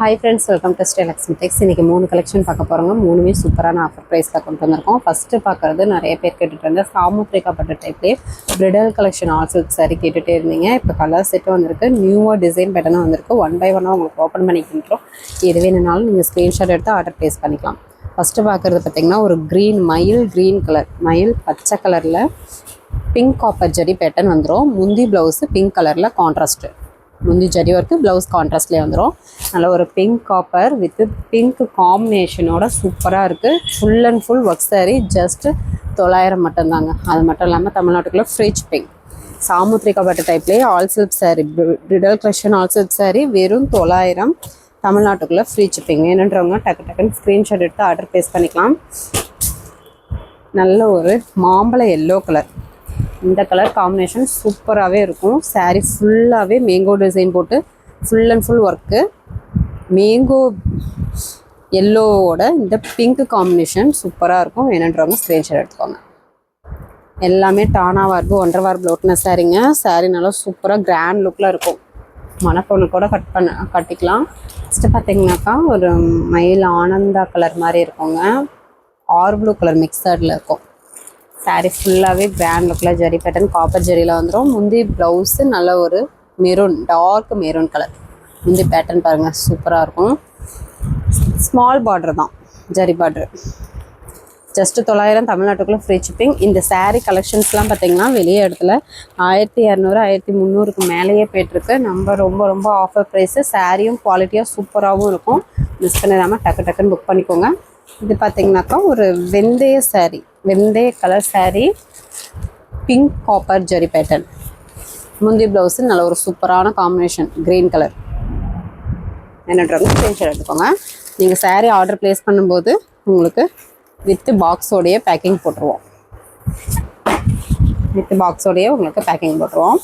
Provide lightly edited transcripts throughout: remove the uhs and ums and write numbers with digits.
Hi friends, welcome to Style Cosmetics. இன்னைக்கு மூணு collection பார்க்க போறோங்க. மூணுமே சூப்பரான ஆஃபர் பிரைஸ்ல கொண்டு வந்திருக்கோம். ஃபர்ஸ்ட் பார்க்கறது நிறைய பேர் கேட்டுட்டு இருந்த சாமுத்ரிகா பட்டு டைப்லயே bridal collection all silk saree கேட்டுட்டே இருந்தீங்க. இப்போ கலர் செட்டும் வந்திருக்கு, நியூவா டிசைன் பேட்டர்னும் வந்திருக்கு. ஒன் பை ஒன்னா உங்களுக்கு ஓப்பன் பண்ணி காமிக்கிறோம். எது வேணும்னாலும் நீங்க ஸ்கிரீன்ஷாட் எடுத்து ஆர்டர் பிளேஸ் பண்ணிக்கலாம். ஃபர்ஸ்ட் பார்க்கறது பார்த்தீங்கன்னா ஒரு கிரீன் மயில் கிரீன் கலர், மயில் பச்சை கலர்ல பிங்க் காப்பர் ஜரி பேட்டர்ன் வந்துடும். முந்தி பிளவுஸ் பிங்க் கலர்ல கான்ட்ராஸ்ட், முந்தி ஜரி ஒர்க்கு, ப்ளவுஸ் கான்ட்ராஸ்ட்லேயே வந்துடும். நல்ல ஒரு பிங்க் காப்பர் வித் பிங்க் காம்பினேஷனோட சூப்பராக இருக்குது. Full and full work sari, just 900 மட்டும்தாங்க. அது மட்டும் இல்லாமல் தமிழ்நாட்டுக்குள்ளே ஃப்ரீ ஷிப்பிங். சாமுத்ரிகா பட்டு டைப்லேயே all silk sari, bridal collection all silk sari வெறும் 900, தமிழ்நாட்டுக்குள்ளே ஃப்ரீ ஷிப்பிங். வேணுன்றவங்க டக்குன்னு ஸ்க்ரீன்ஷாட் எடுத்து ஆர்டர் ப்ளேஸ் பண்ணிக்கலாம். நல்ல ஒரு மாம்பழ எல்லோ கலர், இந்த கலர் காம்பினேஷன் சூப்பராகவே இருக்கும். சாரீ ஃபுல்லாகவே மேங்கோ டிசைன் போட்டு full and full work. Mango எல்லோவோட இந்த பிங்க் காம்பினேஷன் சூப்பராக இருக்கும். வேணுன்றவங்க ஸ்க்ரீன்ஷாட் எடுத்துக்கோங்க. எல்லாமே டானாக வார்பு 1.5 வார்பு லோட்ன சாரீங்க. சாரீ நல்லா சூப்பராக கிராண்ட் லுக்கில் இருக்கும். மணப்பொண்ணு கூட கட்டிக்கலாம். ஃபஸ்ட்டு பார்த்தீங்கன்னாக்கா ஒரு மயில் ஆனந்தா கலர் மாதிரி இருக்குங்க. ப்ளூ கலர் மிக்சடில் இருக்கும். சாரீ ஃபுல்லாகவே கிராண்ட் லுக்கில் ஜரி பேட்டர்ன் காப்பர் ஜரியில் வந்துடும். முந்தி ப்ளவுஸு நல்ல ஒரு மெரூன், டார்க் மெரூன் கலர். முந்தி பேட்டர்ன் பாருங்கள், சூப்பராக இருக்கும். ஸ்மால் பார்டர் தான், ஜரி பார்டர். ஜஸ்ட்டு 900, தமிழ்நாட்டுக்குள்ளே ஃப்ரீ ஷிப்பிங். இந்த சாரீ கலெக்ஷன்ஸ்லாம் பார்த்திங்கன்னா வெளியே இடத்துல 1200 1300க்கு மேலேயே போய்ட்டுருக்கு. நம்ம ரொம்ப ஆஃபர் ப்ரைஸு. சாரியும் குவாலிட்டியாக சூப்பராகவும் இருக்கும். மிஸ் பண்ணிடாமல் டக்குன்னு புக் பண்ணிக்கோங்க. இது பார்த்தீங்கன்னாக்கா ஒரு வெந்தய சாரீ, வெந்தய colour sari, pink copper zari pattern. முந்தி ப்ளவுஸு நல்ல ஒரு சூப்பரான காம்பினேஷன் க்ரீன் கலர். என்னன்றவங்க ஸ்க்ரீன்ஷாட் எடுத்துக்கோங்க. நீங்கள் சாரீ ஆர்டர் ப்ளேஸ் பண்ணும்போது உங்களுக்கு வித்து பாக்ஸோடைய பேக்கிங் போட்டுருவோம். உங்களுக்கு பேக்கிங் போட்டுருவோம்.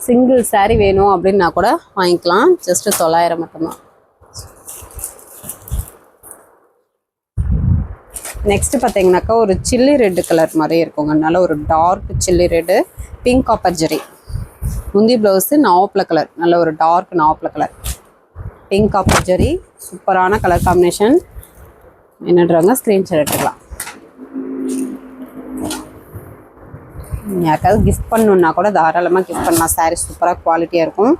சிங்கிள் சாரீ வேணும் அப்படின்னா கூட வாங்கிக்கலாம். ஜஸ்ட்டு 900 மட்டும்தான். நெக்ஸ்ட் பார்த்தீங்கன்னாக்கா ஒரு சில்லி ரெட்டு கலர் மாதிரி இருக்குங்க. நல்ல ஒரு dark chilli red, pink copper zari. முந்தி ப்ளவுஸு நாவப்பில் கலர், நல்ல ஒரு டார்க் நாவப்பில் கலர், பிங்க் காப்பர் ஜரி. சூப்பரான கலர் காம்பினேஷன். என்னன்றாங்க ஸ்க்ரீன்ஷாட் எடுத்துக்கலாம். யாருக்காவது கிஃப்ட் பண்ணணுன்னா கூட தாராளமாக கிஃப்ட் பண்ணலாம். சாரீ சூப்பராக குவாலிட்டியாக இருக்கும்.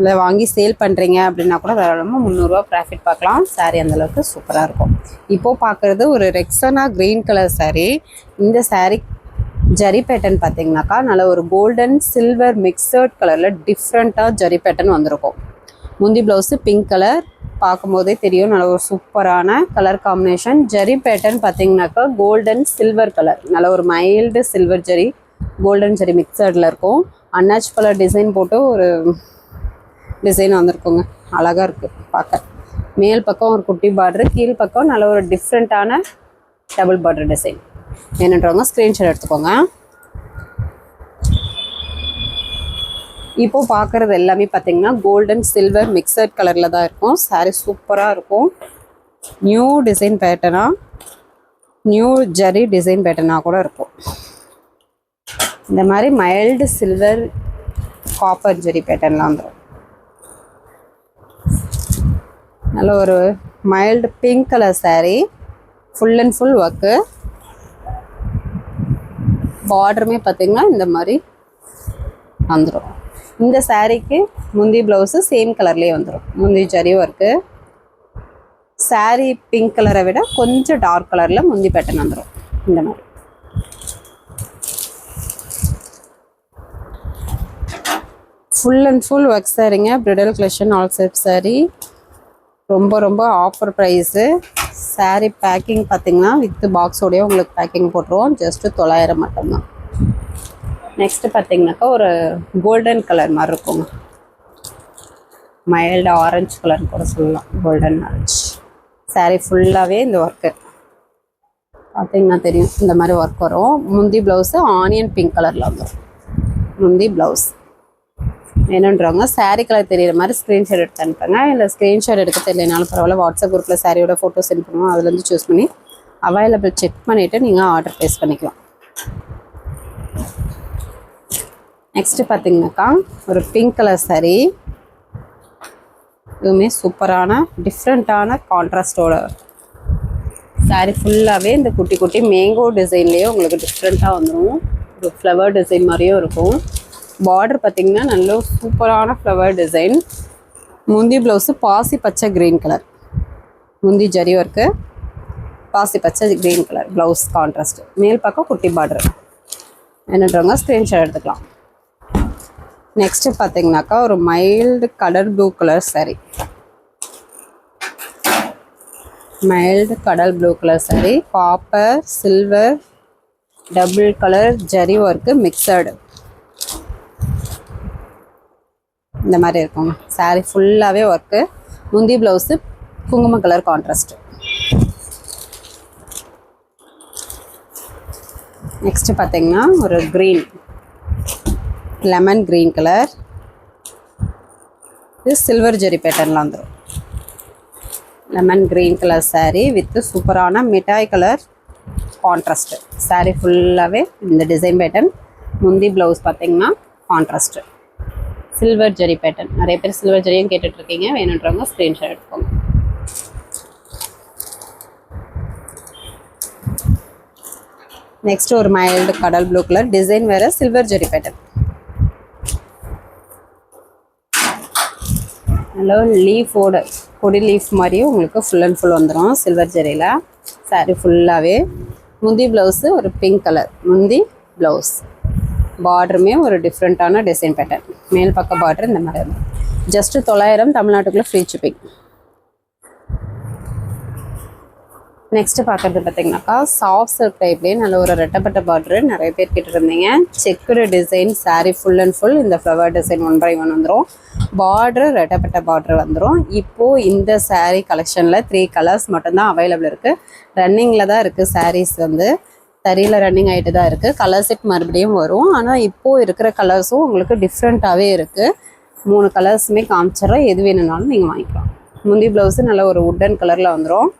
இல்லை வாங்கி சேல் பண்ணுறீங்க அப்படின்னா கூட தாராளமாக 300 ப்ராஃபிட் பார்க்கலாம். சாரீ அந்தளவுக்கு சூப்பராக இருக்கும். இப்போது பார்க்குறது ஒரு ரெக்ஸனா க்ரீன் கலர் சாரீ. இந்த சாரீ ஜரி பேட்டர்ன் பார்த்தீங்கன்னாக்கா நல்ல ஒரு கோல்டன் சில்வர் மிக்சட் கலரில் டிஃப்ரெண்ட்டாக ஜரி பேட்டர்ன் வந்திருக்கும். முந்தி ப்ளவுஸு பிங்க் கலர், பார்க்கும்போதே தெரியும் நல்ல ஒரு சூப்பரான கலர் காம்பினேஷன். ஜரி பேட்டர்ன் பார்த்தீங்கன்னாக்கா கோல்டன் சில்வர் கலர், நல்ல ஒரு mild silver zari, golden zari மிக்சடில் இருக்கும். அன்னாச் கலர் டிசைன் போட்டு ஒரு டிசைன் வந்திருக்குங்க. அழகாக இருக்குது பார்க்க. மேல் பக்கம் ஒரு குட்டி பார்டரு, கீழ் பக்கம் நல்ல ஒரு டிஃப்ரெண்ட்டான டபுள் பார்டர் டிசைன். என்னன்றவங்க ஸ்க்ரீன்ஷாட் எடுத்துக்கோங்க. இப்போது பார்க்குறது எல்லாமே பார்த்தீங்கன்னா கோல்டன் சில்வர் மிக்சட் கலரில் தான் இருக்கும். சாரீ சூப்பராக இருக்கும். நியூ டிசைன் பேட்டர்னாக, நியூ ஜரி டிசைன் பேட்டர்னாக கூட இருக்கும். இந்த மாதிரி மைல்டு சில்வர் காப்பர் ஜரி பேட்டர்ன்லாம் வந்துடும். நல்ல ஒரு mild pink colour sari, full and full work. பார்டருமே பார்த்திங்கன்னா இந்த மாதிரி வந்துடும். இந்த சாரீக்கு முந்தி ப்ளவுஸு சேம் கலர்லேயே வந்துடும். முந்தி ஜரி ஒர்க்கு. சாரீ பிங்க் கலரை விட கொஞ்சம் டார்க் கலரில் முந்தி பேட்டர்ன் வந்துடும். இந்த மாதிரி ஃபுல் அண்ட் ஃபுல் ஒர்க் சாரீங்க. Bridal collection all silk sari. ரொம்ப ஆஃபர் ப்ரைஸு. சாரீ பேக்கிங் பார்த்திங்கன்னா வித் பாக்ஸோடையே உங்களுக்கு பேக்கிங் போட்டுருவோம். ஜஸ்ட்டு 900 மட்டும்தான். நெக்ஸ்ட்டு பார்த்திங்கனாக்கா ஒரு கோல்டன் கலர் மாதிரி இருக்குங்க. மைல்டு ஆரஞ்சு கலர் கூட சொல்லலாம், கோல்டன் ஆரஞ்சு. சாரீ ஃபுல்லாகவே இந்த ஒர்க்கு பார்த்திங்கன்னா தெரியும், இந்த மாதிரி ஒர்க் வரும். முந்தி ப்ளவுஸு ஆனியன் பிங்க் கலரில் வந்துடும். முந்தி ப்ளவுஸ். வேணுன்றவங்க சாரீ கலர் தெரியிற மாதிரி ஸ்க்ரீன்ஷாட் எடுத்து அனுப்புங்க. இல்லை ஸ்க்ரீன்ஷாட் எடுக்க தெரியலனாலும் பரவாயில்ல, வாட்ஸ்அப் குரூப்பில் சாரியோட ஃபோட்டோ சென்ட் பண்ணுவோம். அதுலேருந்து சூஸ் பண்ணி அவைலபிள் செக் பண்ணிவிட்டு நீங்கள் ஆர்டர் ப்ளேஸ் பண்ணிக்கலாம். நெக்ஸ்ட்டு பார்த்தீங்கன்னாக்கா ஒரு பிங்க் கலர் சாரீ, இதுவுமே சூப்பரான டிஃப்ரெண்ட்டான கான்ட்ராஸ்டோட சாரீ ஃபுல்லாகவே இந்த குட்டி குட்டி மேங்கோ டிசைன்லேயே உங்களுக்கு டிஃப்ரெண்ட்டாக வந்துடும். ஒரு ஃப்ளவர் டிசைன் மாதிரியும் இருக்கும். பார்டர் பார்த்திங்கன்னா நல்ல சூப்பரான ஃப்ளவர் டிசைன். முந்தி ப்ளவுஸு பாசி பச்சை க்ரீன் கலர், முந்தி ஜரி ஒர்க்கு, பாசி பச்சை க்ரீன் கலர் ப்ளவுஸ் கான்ட்ராஸ்ட்டு. மேல் பக்கம் குட்டி பார்டர். என்னன்றவங்க ஸ்க்ரீன்ஷாட் எடுத்துக்கலாம். நெக்ஸ்ட்டு பார்த்தீங்கன்னாக்கா ஒரு மைல்டு கடல் ப்ளூ கலர் சாரீ. மைல்டு கடல் blue colour sari, copper silver double colour zari work mixed இந்த மாதிரி இருக்குங்க. சாரீ ஃபுல்லாகவே ஒர்க்கு. முந்தி ப்ளவுஸு குங்கும கலர் கான்ட்ராஸ்ட்டு. நெக்ஸ்ட்டு பார்த்தீங்கன்னா ஒரு க்ரீன் லெமன் க்ரீன் கலர். இது சில்வர் ஜெரி பேட்டர்னில் வந்துடும். Lemon green colour sari with சூப்பரான மிட்டாய் கலர் கான்ட்ராஸ்ட்டு. சாரீ ஃபுல்லாகவே இந்த டிசைன் பேட்டர்ன். முந்தி ப்ளவுஸ் பார்த்தீங்கன்னா கான்ட்ராஸ்ட்டு சில்வர் ஜெரி பேட்டர்ன். நிறைய பேர் சில்வர் ஜெரியும் கேட்டுட்ருக்கீங்க. வேணுன்றவங்க ஸ்க்ரீன்ஷாட் எடுத்துக்கோங்க. நெக்ஸ்ட் ஒரு மைல்டு கடல் ப்ளூ கலர் டிசைன் வேறு சில்வர் ஜெரி பேட்டர்ன். நல்லா லீஃபோட கொடி லீஃப் மாதிரியும் உங்களுக்கு ஃபுல் அண்ட் ஃபுல் வந்துடும் சில்வர் ஜெரியில். சாரீ ஃபுல்லாகவே முந்தி ப்ளவுஸு ஒரு பிங்க் கலர் முந்தி ப்ளவுஸ். பார்டருமே ஒரு டிஃப்ரெண்ட்டான டிசைன் பேட்டர்ன். மேல் பக்க பார்டர் இந்த மாதிரி இருக்கும். ஜஸ்ட்டு 900 தமிழ்நாட்டுக்குள்ளே ஃப்ரீ ஷிப்பிங். நெக்ஸ்ட்டு பார்க்குறது பார்த்தீங்கன்னாக்கா சாஃப்ட் சில்க் டைப்லேயே நல்ல ஒரு ரெட்டப்பட்ட பார்டரு. நிறைய பேர் கேட்டுருந்தீங்க. Checked design sari full and full இந்த ஃப்ளவர் டிசைன் 1 by 1 வந்துடும். பார்டரு ரெட்டப்பட்ட பார்டர் வந்துடும். இப்போது இந்த சாரீ கலெக்ஷனில் 3 கலர்ஸ் மட்டும்தான் அவைலபிள் இருக்குது. ரன்னிங்கில் தான் இருக்குது. சாரீஸ் வந்து தறியில் ரன்னிங் ஆகிட்டு தான் இருக்குது. கலர் செட் மறுபடியும் வரும். ஆனால் இப்போது இருக்கிற கலர்ஸும் உங்களுக்கு டிஃப்ரெண்ட்டாகவே இருக்குது. 3 கலர்ஸுமே காமிச்சிட்றேன். எது வேணும்னாலும் நீங்கள் வாங்கிக்கலாம். முந்தி ப்ளவுஸு நல்ல ஒரு உட்டன் கலரில் வந்துடும்.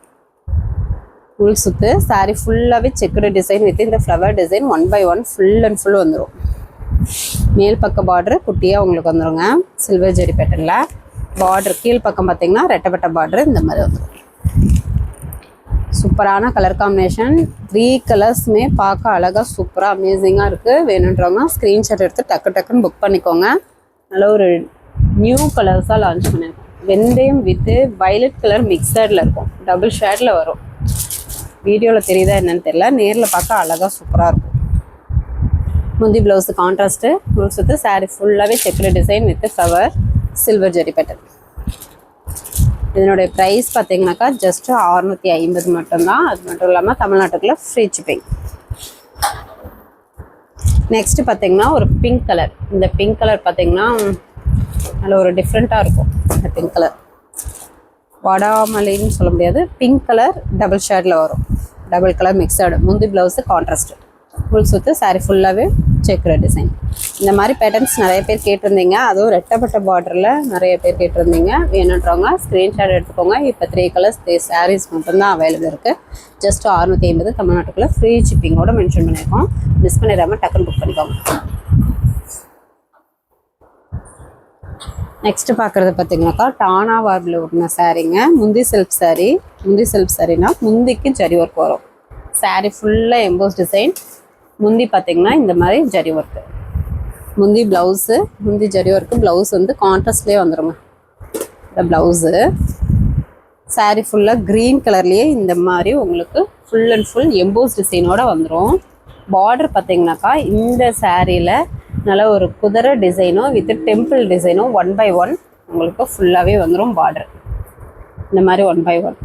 உள் சுற்று சாரீ ஃபுல்லாகவே செக்குடு டிசைன் வித் இந்த flower design 1 by 1 full and full வந்துடும். மேல் பக்க பார்டரு குட்டியாக உங்களுக்கு வந்துடுங்க சில்வர் ஜெரி பேட்டர்னில். பார்டர் கீழ் பக்கம் பார்த்தீங்கன்னா ரெட்டப்பட்ட பார்டரு இந்த மாதிரி வந்துடும். சூப்பரான கலர் காம்பினேஷன். 3 கலர்ஸுமே பார்க்க அழகாக சூப்பராக அமேசிங்காக இருக்குது. வேணுன்றவங்க ஸ்க்ரீன்ஷாட் எடுத்து டக்குன்னு புக் பண்ணிக்கோங்க. நல்ல ஒரு நியூ கலர்ஸாக லான்ச் பண்ணியிருக்கோம். வெந்தயம் வித்து வயலட் கலர் மிக்சடில் இருக்கும். டபுள் ஷேடில் வரும். வீடியோவில் தெரியுதா என்னன்னு தெரியல. நேரில் பார்க்க அழகாக சூப்பராக இருக்கும். முந்தி ப்ளவுஸு கான்ட்ராஸ்ட்டு முள் சுற்று. சாரீ ஃபுல்லாகவே checked design with flower silver zari pattern. இதனுடைய ப்ரைஸ் பார்த்தீங்கன்னாக்கா ஜஸ்ட்டு 650 மட்டும்தான். அது மட்டும் இல்லாமல் தமிழ்நாட்டுக்குள்ளே ஃப்ரீ ஷிப்பிங். நெக்ஸ்ட்டு பார்த்தீங்கன்னா ஒரு பிங்க் கலர். இந்த பிங்க் கலர் பார்த்தீங்கன்னா நல்ல ஒரு டிஃப்ரெண்ட்டாக இருக்கும். இந்த பிங்க் கலர் வாடாமல்லின்னு சொல்ல முடியாது. பிங்க் கலர் டபுள் ஷேடில் வரும். Double colour mixed. முந்தி ப்ளவுஸு கான்ட்ராஸ்ட்டு. ஃபுல் சுற்று சாரீ ஃபுல்லாகவே செக்குடு டிசைன். இந்த மாதிரி பேட்டர்ன்ஸ் நிறைய பேர் கேட்டிருந்தீங்க. அதுவும் ரெட்டப்பட்ட பார்டரில் நிறைய பேர் கேட்டிருந்தீங்க. வேணுன்றவங்க ஸ்க்ரீன்ஷாட் எடுத்துக்கோங்க. இப்போ 3 கலர்ஸ் 3 சாரீஸ் மட்டும்தான் அவைலபிள் இருக்குது. ஜஸ்ட் 650 தமிழ்நாட்டுக்குள்ளே ஃப்ரீ ஷிப்பிங்கோடு மென்ஷன் பண்ணியிருக்கோம். மிஸ் பண்ணிடாமல் டக்குன்னு புக் பண்ணிக்கோங்க. நெக்ஸ்ட்டு பார்க்குறது பார்த்தீங்கன்னாக்கா டானா வார்பில் ஒட்டின சாரீங்க. முந்தி சில்க் சாரீ. முந்தி சில்க் சாரீனா முந்திக்கு ஜரி ஒர்க் வரும். சாரீ ஃபுல்லாக எம்போஸ் டிசைன். முந்தி பார்த்தீங்கன்னா இந்த மாதிரி ஜரி ஒர்க்கு. முந்தி ப்ளவுஸு முந்தி ஜரி ஒர்க்கு. ப்ளவுஸ் வந்து கான்ட்ராஸ்ட்லேயே வந்துடுங்க. இந்த ப்ளவுஸு சாரீ ஃபுல்லாக க்ரீன் கலர்லேயே இந்த மாதிரி உங்களுக்கு ஃபுல் அண்ட் ஃபுல் எம்போஸ் டிசைனோடு வந்துடும். பார்டர் பார்த்தீங்கன்னாக்கா இந்த சாரியில் நல்ல ஒரு குதிரை டிசைனோ வித் டெம்பிள் டிசைனோ 1 by 1 உங்களுக்கு ஃபுல்லாகவே வந்துடும். பார்டர் இந்த மாதிரி 1 by 1.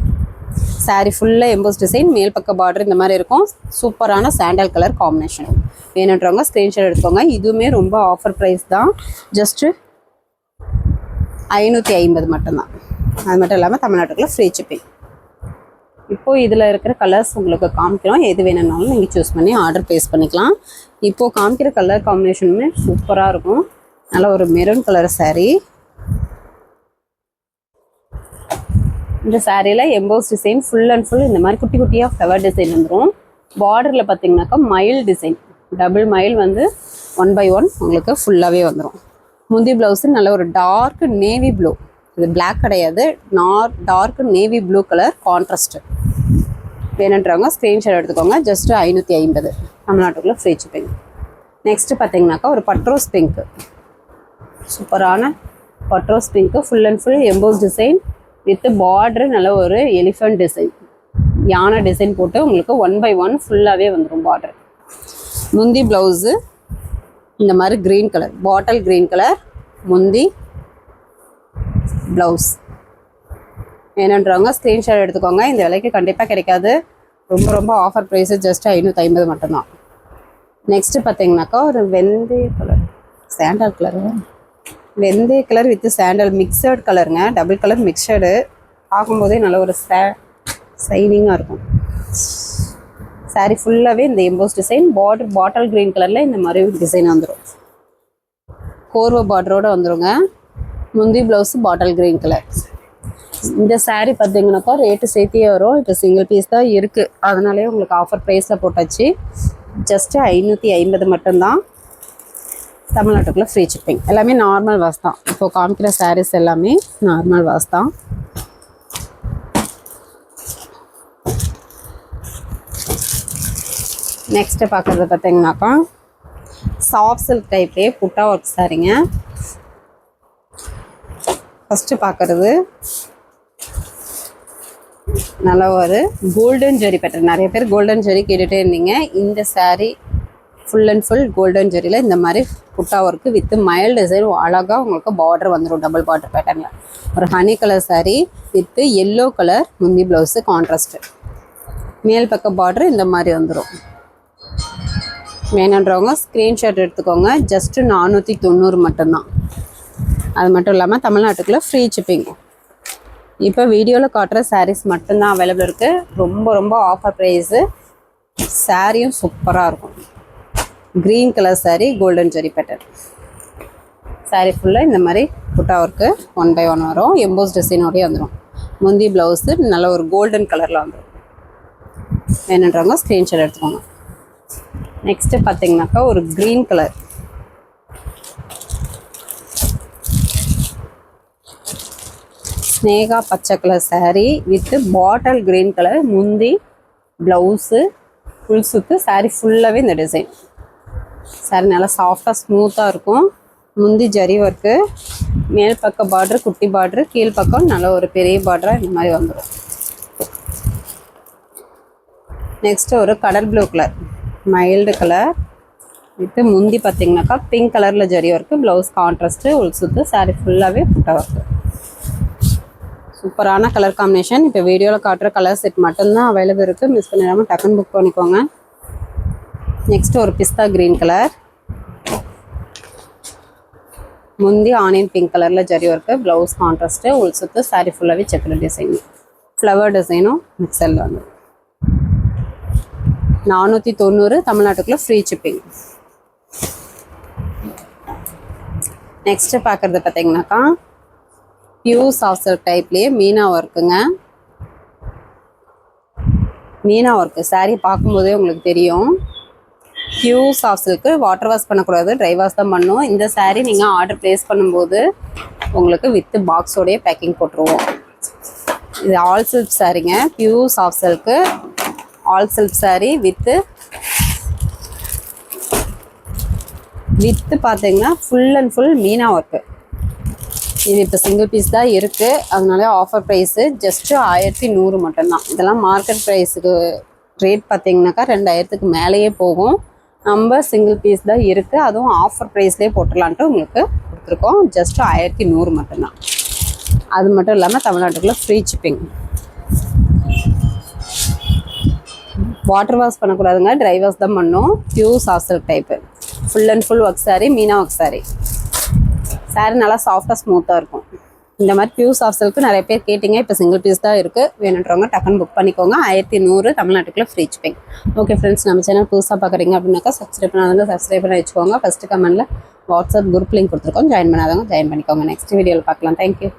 சாரீ ஃபுல்லாக எம்போஸ் டிசைன். மேல் பக்க பார்டர் இந்த மாதிரி இருக்கும். சூப்பரான சாண்டல் கலர் காம்பினேஷன். வேணுன்றவங்க ஸ்க்ரீன்ஷாட் எடுத்துக்கோங்க. இதுவுமே ரொம்ப ஆஃபர் ப்ரைஸ் தான். ஜஸ்ட்டு 550 மட்டும்தான். அது மட்டும் இல்லாமல் தமிழ்நாட்டுக்குள்ளே ஃப்ரீ ஷிப்பிங். இப்போது இதில் இருக்கிற கலர்ஸ் உங்களுக்கு காமிக்கிறோம். எது வேணும்னாலும் நீங்கள் சூஸ் பண்ணி ஆர்டர் ப்ளேஸ் பண்ணிக்கலாம். இப்போது காமிக்கிற கலர் காம்பினேஷனுமே சூப்பராக இருக்கும். நல்ல ஒரு மெரூன் கலர் சாரீ. இந்த சாரியில் EMBOSS design full and full இந்த மாதிரி குட்டி குட்டியாக ஃப்ளவர் டிசைன் வந்துடும். பார்டரில் பார்த்தீங்கன்னாக்கா மயில் டிசைன் டபுள் மயில் வந்து 1 by 1 உங்களுக்கு ஃபுல்லாகவே வந்துடும். முந்தி ப்ளவுஸு நல்ல ஒரு டார்க் நேவி ப்ளூ இது பிளாக் கிடையாது, dark navy blue colour contrast. வேணுன்றவங்க ஸ்க்ரீன்ஷாட் எடுத்துக்கோங்க. ஜஸ்ட் 550 தமிழ்நாட்டுக்குள்ளே ஃப்ரீ ஷிப்பிங். நெக்ஸ்ட்டு பார்த்தீங்கன்னாக்கா ஒரு பட்ரோஸ் பிங்க்கு, சூப்பரான பட்ரோஸ் pink, full and full emboss design with border, நல்ல ஒரு எலிஃபண்ட் டிசைன், யானை டிசைன் போட்டு உங்களுக்கு 1 by 1 ஃபுல்லாகவே வந்துடும் பார்டர். முந்தி ப்ளவுஸு இந்த மாதிரி green colour, bottle green colour முந்தி ப்ளவுஸ். வேணுன்றவங்க ஸ்க்ரீன்ஷாட் எடுத்துக்கோங்க. இந்த விலைக்கு கண்டிப்பாக கிடைக்காது, ரொம்ப ரொம்ப ஆஃபர் ப்ரைஸு, ஜஸ்ட் 550 மட்டும்தான். நெக்ஸ்ட்டு பார்த்தீங்கன்னாக்கா ஒரு வெந்தய கலர், சாண்டல் கலரு, வெந்தய கலர் வித் சாண்டல் மிக்சட் கலருங்க, டபுள் கலர் மிக்சடு. பார்க்கும்போதே நல்ல ஒரு சைனிங்காக இருக்கும். சாரீ ஃபுல்லாகவே இந்த EMBOSS design, border bottle green கலரில் இந்த மாதிரி டிசைன் வந்துடும், கோர்வை பார்டரோடு வந்துடுங்க. முந்தி ப்ளவுஸு பாட்டில் க்ரீன் கலர். இந்த சாரீ பார்த்தீங்கன்னாக்கா ரேட்டு சேர்த்தியே வரும். இப்போ சிங்கிள் பீஸ் தான் இருக்குது, அதனாலே உங்களுக்கு ஆஃபர் ப்ரைஸில் போட்டாச்சு. ஜஸ்ட்டு 550 மட்டும்தான். தமிழ்நாட்டுக்குள்ளே ஃப்ரீ ஷிப்பிங். எல்லாமே நார்மல் வாஸ் தான். இப்போது காமிக்கிற சாரீஸ் எல்லாமே நார்மல் வாஸ் தான். நெக்ஸ்ட்டு பார்க்குறது பார்த்தீங்கன்னாக்கா சாஃப்ட் சில்க் டைப்லேயே புட்டா ஒர்க் சாரீங்க. ஃபஸ்ட்டு பார்க்குறது நல்ல ஒரு கோல்டன் ஜெரி பேட்டர்ன். நிறைய பேர் கோல்டன் ஜெரி கேட்டுகிட்டே இருந்தீங்க. இந்த sari full and full golden ஜெரியில் இந்த மாதிரி புட்டா ஒர்க்கு வித் மைல்டு டிசைன், அழகாக உங்களுக்கு பார்டர் வந்துடும், டபுள் பார்டர் பேட்டர்னில். ஒரு honey colour sari with yellow colour முந்தி ப்ளவுஸு கான்ட்ராஸ்ட்டு. மேல் பக்க பார்டர் இந்த மாதிரி வந்துடும். வேணுன்றவங்க ஸ்க்ரீன்ஷாட் எடுத்துக்கோங்க. ஜஸ்ட்டு 490 மட்டும்தான். அது மட்டும் இல்லாமல் தமிழ்நாட்டுக்குள்ளே ஃப்ரீ ஷிப்பிங். இப்போ வீடியோவில் காட்டுற சாரீஸ் மட்டும்தான் அவைலபிள் இருக்குது. ரொம்ப ரொம்ப ஆஃபர் ப்ரைஸு. சாரியும் சூப்பராக இருக்கும். க்ரீன் கலர் சாரீ, கோல்டன் ஜெரி பேட்டர்ன் சாரீ ஃபுல்லாக இந்த மாதிரி புட்டா ஒர்க்கு 1 by 1 வரும். எம்போஸ் டிசைனோடய வந்துடும். முந்தி ப்ளவுஸு நல்ல ஒரு கோல்டன் கலரில் வந்துடும். வேணுன்றவங்க ஸ்க்ரீன்ஷாட் எடுத்துக்கோங்க. நெக்ஸ்ட்டு பார்த்தீங்கன்னாக்கா ஒரு க்ரீன் கலர், ஸ்னேகா பச்சை colour sari with bottle green colour முந்தி ப்ளவுஸு ஃபுல் சுத்து. சாரீ ஃபுல்லாகவே இந்த டிசைன். சாரீ நல்லா சாஃப்டாக ஸ்மூத்தாக இருக்கும். முந்தி ஜரி ஒர்க்கு, மேல் பக்க பார்டரு குட்டி பார்டரு, கீழ் பக்கம் நல்ல ஒரு பெரிய பார்டராக இந்த மாதிரி வந்துடும். நெக்ஸ்ட்டு ஒரு கடல் blue colour, mild colour with முந்தி பார்த்தீங்கன்னாக்கா பிங்க் கலரில் ஜரி ஒர்க்கு, ப்ளவுஸ் கான்ட்ராஸ்ட்டு, உள் சுத்து. சாரீ ஃபுல்லாகவே புட்டா ஒர்க்கு. சூப்பரான கலர் காம்பினேஷன். இப்போ வீடியோவில் காட்டுற கலர் செட் மட்டும்தான் அவைலபிள் இருக்குது. மிஸ் பண்ணிடாமல் டக்குன்னு புக் பண்ணிக்கோங்க. நெக்ஸ்ட்டு ஒரு பிஸ்தா க்ரீன் கலர், முந்தி ஆனியன் பிங்க் கலரில் ஜரி ஒர்க்கு, ப்ளவுஸ் கான்ட்ராஸ்ட்டு, உள் சுத்து. சாரீ ஃபுல்லாகவே செக்குடு டிசைன், ஃப்ளவர் டிசைனும் மிக்சரில் வந்து 490 தமிழ்நாட்டுக்குள்ளே ஃப்ரீ ஷிப்பிங். நெக்ஸ்ட்டு பார்க்குறது பார்த்தீங்கன்னாக்கா பியூர் சாஃப்ட் சில்க் டைப்லேயே மீனா ஒர்க்குங்க. மீனா ஒர்க்கு சாரீ பார்க்கும்போதே உங்களுக்கு தெரியும். Pure soft silk, water wash பண்ணக்கூடாது, ட்ரை வாஷ் தான் பண்ணணும். இந்த சாரீ நீங்கள் ஆர்டர் ப்ளேஸ் பண்ணும்போது உங்களுக்கு வித்து பாக்ஸோடைய பேக்கிங் போட்டுருவோம். இது ஆல் சில்க் சாரீங்க, pure soft silk all silk sari with பார்த்தீங்கன்னா full and full meena work. இது இப்போ சிங்கிள் பீஸ் தான் இருக்குது, அதனால ஆஃபர் ப்ரைஸு ஜஸ்ட்டு 1100 மட்டும்தான். இதெல்லாம் மார்க்கெட் ப்ரைஸுக்கு ரேட் பார்த்தீங்கன்னாக்கா 2000க்கு மேலேயே போகும். நம்ம சிங்கிள் பீஸ் தான் இருக்குது, அதுவும் ஆஃபர் ப்ரைஸ்லேயே போட்டுடலான்ட்டு உங்களுக்கு கொடுத்துருக்கோம். ஜஸ்ட்டு 1100 மட்டும்தான். அது மட்டும் இல்லாமல் தமிழ்நாட்டுக்குள்ளே ஃப்ரீ ஷிப்பிங். வாட்டர் வாஷ் பண்ணக்கூடாதுங்க, ட்ரை வாஷ் தான் பண்ணணும். Pure soft silk type, full and full work sari, meena work sari. Sari நல்லா சாஃப்டாக ஸ்மூத்தாக இருக்கும். இந்த மாதிரி பியூர் சாஃப்ட் சில்க்கு நிறைய பேர் கேட்டிங்க. இப்போ சிங்கிள் பீஸ் தான் இருக்குது. வேணுன்றவங்க டக்குன்னு புக் பண்ணிக்கோங்க. 1100 தமிழ்நாட்டுக்குள்ளே ஃப்ரீ ஷிப்பிங். ஓகே ஃப்ரெண்ட்ஸ், நம்ம சேனல் புதுசாக பார்க்குறீங்க அப்படின்னாக்கா சப்ஸ்கிரைப் பண்ணாதவங்க சப்ஸ்கிரைப் பண்ணி வச்சுக்கோங்க. ஃபஸ்ட்டு கமெண்ட்டில் வாட்ஸ்அப் குரூப் லிங்க் கொடுத்துருக்கோம், ஜாயின் பண்ணாதவங்க ஜாயின் பண்ணிக்கோங்க. நெக்ஸ்ட் வீடியோவில் பார்க்கலாம். தேங்க்யூ.